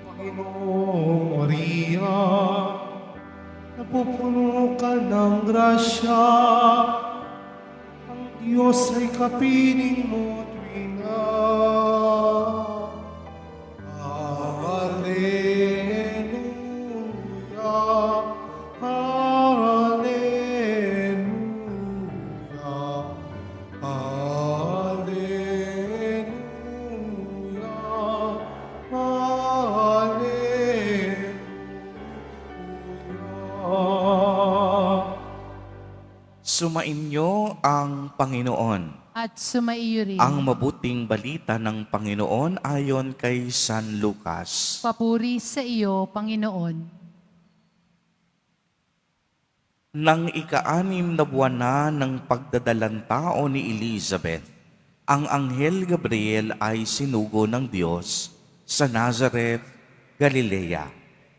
Panginoong Maria, napupuno ka ng grasya. Ang Diyos ay kapiling mo tuwing Hallelujah, Hallelujah, Hallelujah, Hallelujah. Sumainyo ang Panginoon. At sumaiyo rin. Ang mabuting balita ng Panginoon ayon kay San Lucas. Papuri sa iyo, Panginoon. Nang ika-6 na buwan na ng pagdadalang tao ni Elizabeth, ang Anghel Gabriel ay sinugo ng Diyos sa Nazareth, Galilea,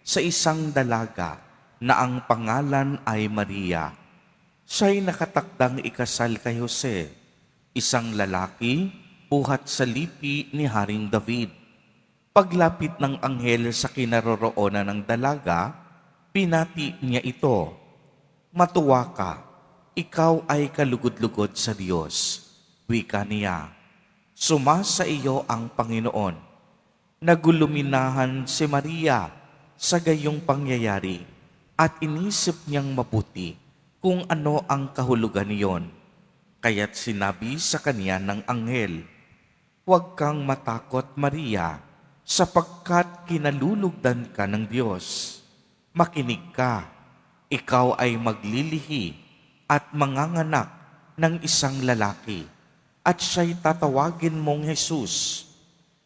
sa isang dalaga na ang pangalan ay Maria. Siya'y nakatakdang ikasal kay Jose, isang lalaki buhat sa lipi ni Haring David. Paglapit ng anghel sa kinaroroonan ng dalaga, pinati niya ito, "Matuwa ka, ikaw ay kalugod-lugod sa Diyos." Wika niya, "Sumasa iyo ang Panginoon." Naguluminahan si Maria sa gayong pangyayari at inisip niyang mabuti kung ano ang kahulugan niyon. Kaya't sinabi sa kanya ng anghel, "Huwag kang matakot, Maria, sapagkat kinalulugdan ka ng Diyos. Makinig ka, ikaw ay maglilihi at manganganak ng isang lalaki, at siya'y tatawagin mong Jesus.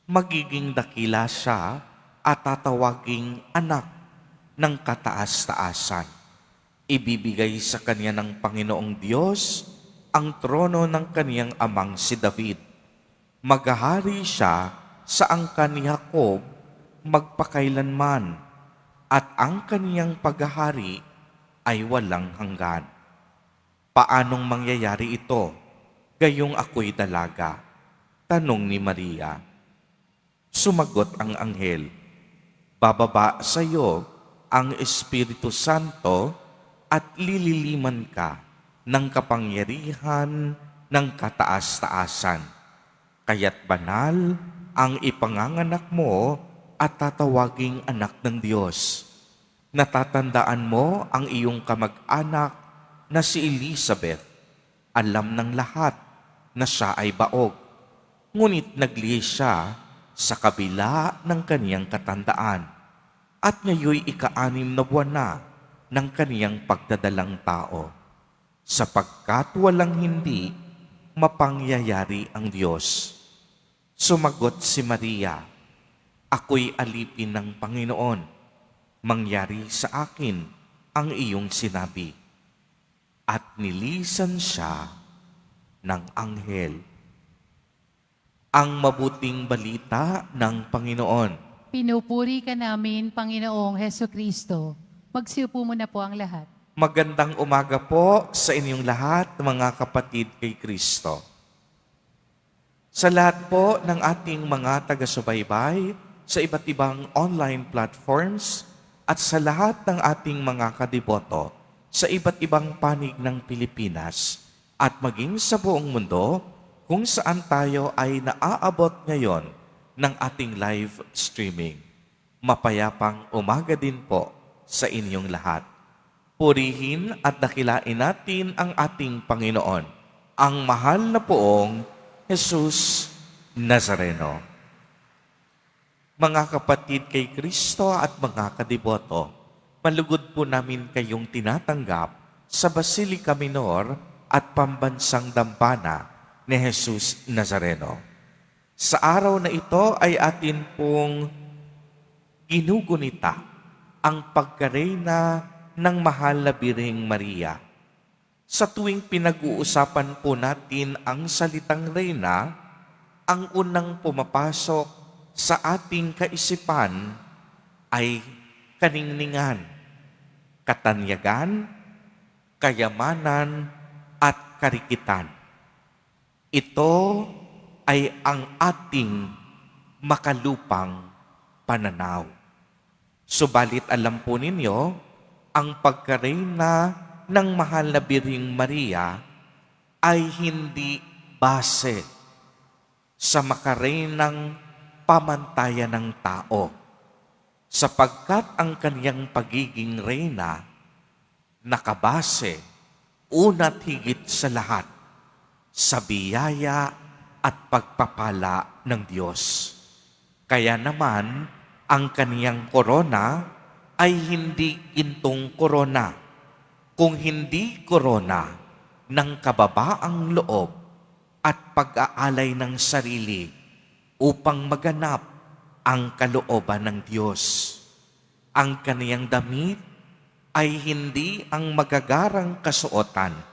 Magiging dakila siya at tatawaging anak ng kataas-taasan. Ibibigay sa kanya ng Panginoong Diyos ang trono ng kaniyang amang si David. Maghahari siya sa angkan ni Jacob magpakailanman, at ang kaniyang paghahari ay walang hanggan." "Paanong mangyayari ito, gayong ako'y dalaga?" tanong ni Maria. Sumagot ang anghel, "Bababa sa iyo ang Espiritu Santo at lililiman ka ng kapangyarihan ng kataas-taasan. Kaya't banal ang ipanganganak mo at tatawaging anak ng Diyos. Natatandaan mo ang iyong kamag-anak na si Elizabeth. Alam ng lahat na siya ay baog, ngunit naglihi siya sa kabila ng kaniyang katandaan, at ngayoy ika-6 na buwan na ng kaniyang pagdadalang tao, sapagkat walang hindi mapangyayari ang Diyos." Sumagot si Maria, "Ako'y alipin ng Panginoon. Mangyari sa akin ang iyong sinabi." At nilisan siya ng anghel. Ang mabuting balita ng Panginoon. Pinupuri ka namin, Panginoong Hesukristo. Magsiupo muna po ang lahat. Magandang umaga po sa inyong lahat, mga kapatid kay Kristo. Sa lahat po ng ating mga taga-subaybay sa iba't ibang online platforms at sa lahat ng ating mga kadiboto sa iba't ibang panig ng Pilipinas at maging sa buong mundo kung saan tayo ay naaabot ngayon ng ating live streaming. Mapayapang umaga din po sa inyong lahat. Purihin at dakilain natin ang ating Panginoon, ang mahal na poong Jesus Nazareno. Mga kapatid kay Kristo at mga kadiboto, malugod po namin kayong tinatanggap sa Basilica Minor at Pambansang Dambana ni Jesus Nazareno. Sa araw na ito ay atin pong ginugunita ang pagkareyna ng mahal na Birheng Maria. Sa tuwing pinag-uusapan po natin ang salitang reyna, ang unang pumapasok sa ating kaisipan ay kaningningan, katanyagan, kayamanan, at karikitan. Ito ay ang ating makalupang pananaw. Subalit alam po ninyo, ang pagkareyna ng mahal na Birheng Maria ay hindi base sa makareynang pamantayan ng tao, sapagkat ang kaniyang pagiging reyna nakabase una't higit sa lahat sa biyaya at pagpapala ng Diyos. Kaya naman, ang kaniyang korona ay hindi gintong korona, kung hindi korona ng kababaang loob at pag-aalay ng sarili upang maganap ang kalooban ng Diyos. Ang kaniyang damit ay hindi ang magagarang kasuotan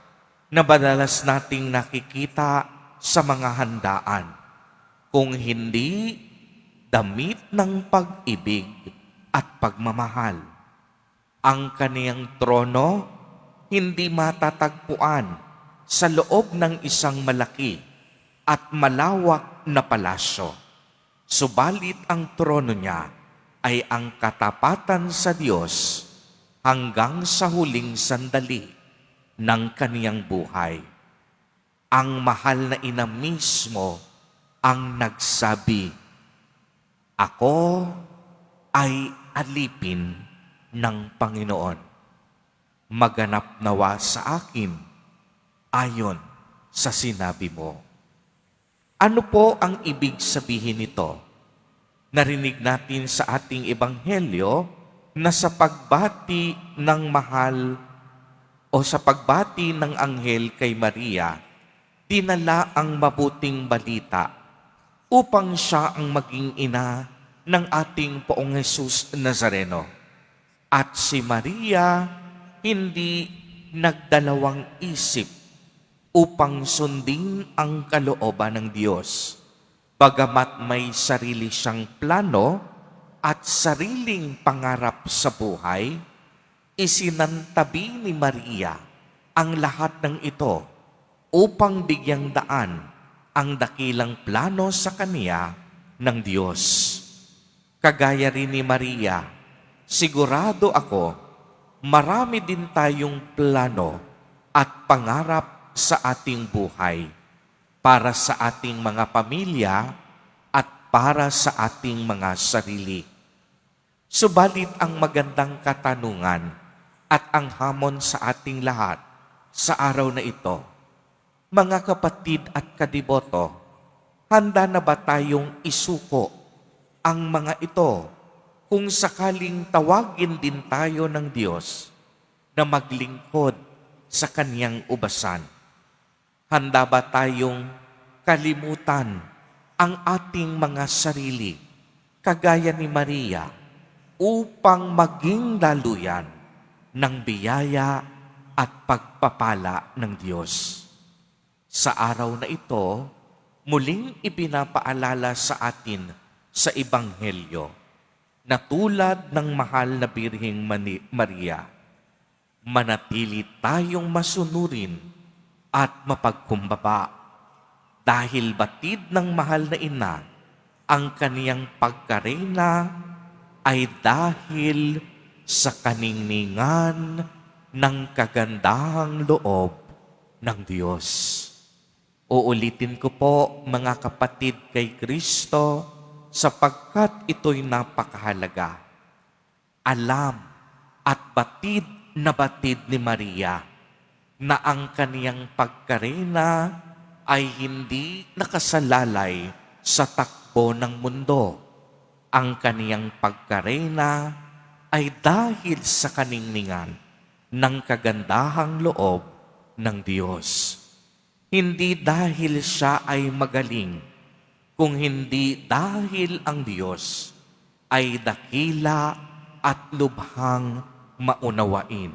na madalas nating nakikita sa mga handaan, kung hindi damit ng pag-ibig at pagmamahal. Ang kaniyang trono hindi matatagpuan sa loob ng isang malaki at malawak na palasyo. Subalit ang trono niya ay ang katapatan sa Diyos hanggang sa huling sandali ng kaniyang buhay. Ang mahal na ina mismo ang nagsabi, "Ako ay alipin ng Panginoon. Maganap nawa sa akin ayon sa sinabi mo." Ano po ang ibig sabihin nito? Narinig natin sa ating ebanghelyo na sa pagbati ng mahal o sa pagbati ng anghel kay Maria, dinala ang mabuting balita upang siya ang maging ina ng ating Poong Jesus Nazareno. At si Maria hindi nagdalawang isip upang sundin ang kalooban ng Diyos. Bagamat may sarili siyang plano at sariling pangarap sa buhay, isinantabi ni Maria ang lahat ng ito upang bigyang daan ang dakilang plano sa kaniya ng Diyos. Kagaya rin ni Maria, sigurado ako, marami din tayong plano at pangarap sa ating buhay para sa ating mga pamilya at para sa ating mga sarili. Subalit ang magandang katanungan at ang hamon sa ating lahat sa araw na ito, mga kapatid at kadiboto, handa na ba tayong isuko ang mga ito kung sakaling tawagin din tayo ng Diyos na maglingkod sa kaniyang ubasan? Handa ba tayong kalimutan ang ating mga sarili, kagaya ni Maria, upang maging daluyan ng biyaya at pagpapala ng Diyos? Sa araw na ito, muling ipinapaalala sa atin sa Ebanghelyo na tulad ng mahal na Birheng Maria, manatili tayong masunurin at mapagkumbaba dahil batid ng mahal na ina ang kaniyang pagkareyna ay dahil sa kaningningan ng kagandahang loob ng Diyos. Uulitin ko po, mga kapatid kay Kristo, sapagkat ito'y napakahalaga. Alam at batid ni Maria na ang kaniyang pagkareyna ay hindi nakasalalay sa takbo ng mundo. Ang kaniyang pagkareyna ay dahil sa kaningningan ng kagandahang loob ng Diyos. Hindi dahil siya ay magaling, kung hindi dahil ang Diyos ay dakila at lubhang maunawain.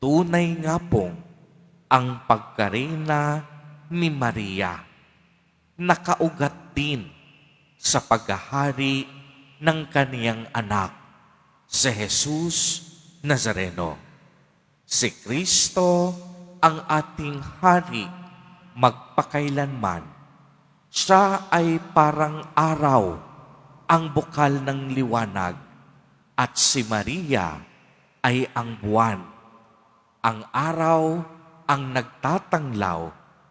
Tunay nga pong ang pagkarena ni Maria, nakaugat din sa paghahari ng kaniyang anak, si Jesus Nazareno. Si Kristo ang ating hari magpakailanman. Siya ay parang araw, ang bukal ng liwanag, at si Maria ay ang buwan. Ang araw ang nagtatanglaw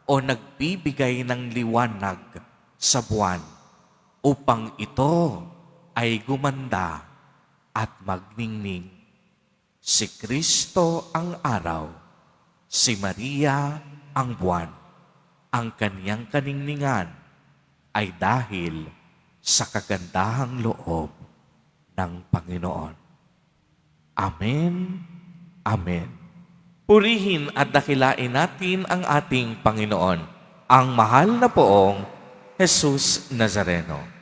o nagbibigay ng liwanag sa buwan upang ito ay gumanda at magningning. Si Kristo ang araw, si Maria ang buwan. Ang kaniyang kaningningan ay dahil sa kagandahang loob ng Panginoon. Amen. Amen. Purihin at dakilain natin ang ating Panginoon, ang mahal na poong Jesus Nazareno.